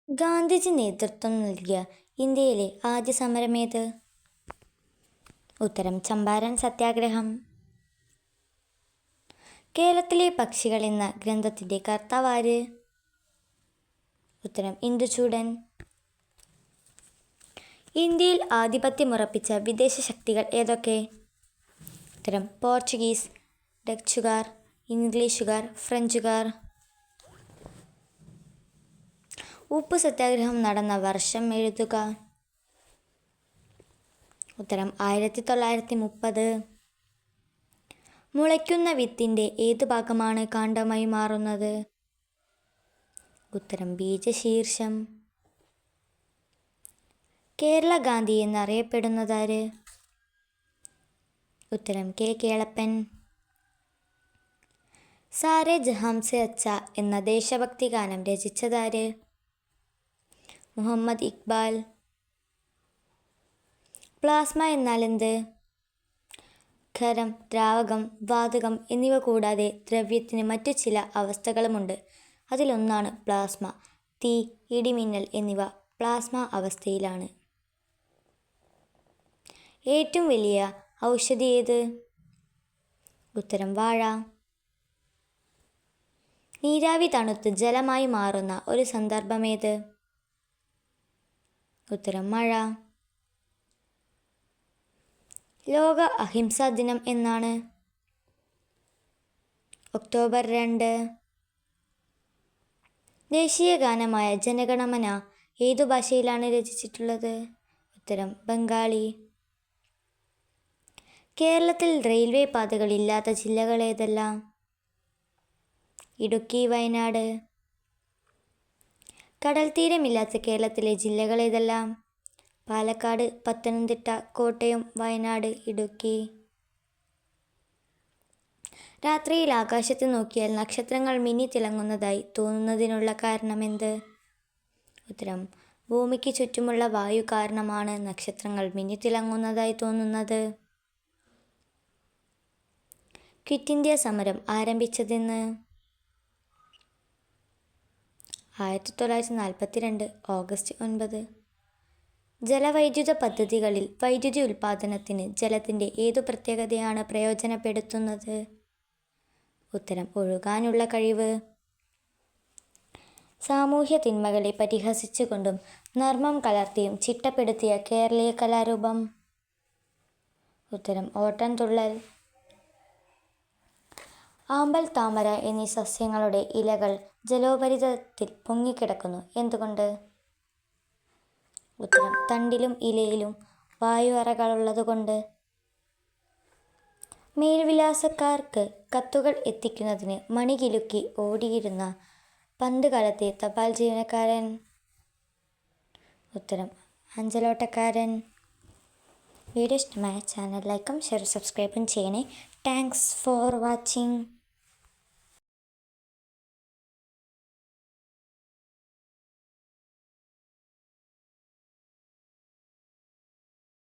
ഗാന്ധിജി നേതൃത്വം നൽകിയ ഇന്ത്യയിലെ ആദ്യ സമരമേത്? ഉത്തരം ചമ്പാരൻ സത്യാഗ്രഹം. കേരളത്തിലെ പക്ഷികൾ എന്ന ഗ്രന്ഥത്തിൻ്റെ കർത്താവാര്? ഉത്തരം ഇന്ദുചൂഡൻ. ഇന്ത്യയിൽ ആധിപത്യമുറപ്പിച്ച വിദേശ ശക്തികൾ ഏതൊക്കെ? ഉത്തരം പോർച്ചുഗീസ്, ഡച്ചുകാർ, ഇംഗ്ലീഷുകാർ, ഫ്രഞ്ചുകാർ. ഉപ്പു സത്യാഗ്രഹം നടന്ന വർഷം എഴുതുക. ഉത്തരം 1930. മുളയ്ക്കുന്ന വിത്തിൻ്റെ ഏതു ഭാഗമാണ് കാണ്ഡമായി മാറുന്നത്? ഉത്തരം ബീജശീർഷം. കേരള ഗാന്ധി എന്നറിയപ്പെടുന്നതാര്? ഉത്തരം കെ കേളപ്പൻ. സാരേ ജഹാം സേ അച്ഛാ എന്ന ദേശഭക്തി ഗാനം രചിച്ചതാര്? മുഹമ്മദ് ഇക്ബാൽ. പ്ലാസ്മ എന്നാൽ എന്ത്? ഖരം, ദ്രാവകം, വാതകം എന്നിവ കൂടാതെ ദ്രവ്യത്തിന് മറ്റു ചില അവസ്ഥകളുമുണ്ട്. അതിലൊന്നാണ് പ്ലാസ്മ. തീ, ഇടിമിന്നൽ എന്നിവ പ്ലാസ്മ അവസ്ഥയിലാണ്. ഏറ്റവും വലിയ ഔഷധി ഏത്? ഉത്തരം വാഴ. നീരാവി തണുത്ത് ജലമായി മാറുന്ന ഒരു സന്ദർഭമേത്? ഉത്തരം മഴ. ലോക അഹിംസാ ദിനം എന്നാണ്? ഒക്ടോബർ 2. ദേശീയ ഗാനമായ ജനഗണമന ഏതു ഭാഷയിലാണ് രചിച്ചിട്ടുള്ളത്? ഉത്തരം ബംഗാളി. കേരളത്തിൽ റെയിൽവേ പാതകൾ ഇല്ലാത്ത ജില്ലകൾ ഏതെല്ലാം? ഇടുക്കി, വയനാട്. കടൽ തീരമില്ലാത്ത കേരളത്തിലെ ജില്ലകൾ ഏതെല്ലാം? പാലക്കാട്, പത്തനംതിട്ട, കോട്ടയം, വയനാട്, ഇടുക്കി. രാത്രിയിൽ ആകാശത്ത് നോക്കിയാൽ നക്ഷത്രങ്ങൾ മിന്നിത്തിളങ്ങുന്നതായി തോന്നുന്നതിനുള്ള കാരണമെന്ത്? ഉത്തരം ഭൂമിക്ക് ചുറ്റുമുള്ള വായു കാരണമാണ് നക്ഷത്രങ്ങൾ മിന്നിത്തിളങ്ങുന്നതായി തോന്നുന്നത്. ക്വിറ്റ് ഇന്ത്യ സമരം ആരംഭിച്ചതെന്ന്? 1942 ഓഗസ്റ്റ് 9. ജലവൈദ്യുത പദ്ധതികളിൽ വൈദ്യുതി ഉൽപ്പാദനത്തിന് ജലത്തിൻ്റെ ഏതു പ്രത്യേകതയാണ് പ്രയോജനപ്പെടുത്തുന്നത്? ഉത്തരം ഒഴുകാനുള്ള കഴിവ്. സാമൂഹ്യ തിന്മകളെ പരിഹസിച്ചുകൊണ്ടും നർമ്മം കലർത്തിയും ചിട്ടപ്പെടുത്തിയ കേരളീയ കലാരൂപം? ഉത്തരം ഓട്ടൻതുള്ളൽ. ആമ്പൽ, താമര എന്നീ സസ്യങ്ങളുടെ ഇലകൾ ജലോപരിതലത്തിൽ പൊങ്ങിക്കിടക്കുന്നു. എന്തുകൊണ്ട്? ഉത്തരം തണ്ടിലും ഇലയിലും വായു അറകളുള്ളതുകൊണ്ട്. മേൽവിലാസക്കാർക്ക് കത്തുകൾ എത്തിക്കുന്നതിന് മണികിലുക്കി ഓടിയിരുന്ന പണ്ടുകാലത്തെ തപാൽ ജീവനക്കാരൻ? ഉത്തരം അഞ്ചലോട്ടക്കാരൻ. വീഡിയോ ഇഷ്ടമായ ചാനൽ ലൈക്കും ഷെയർ സബ്സ്ക്രൈബും ചെയ്യണേ. Thanks for watching.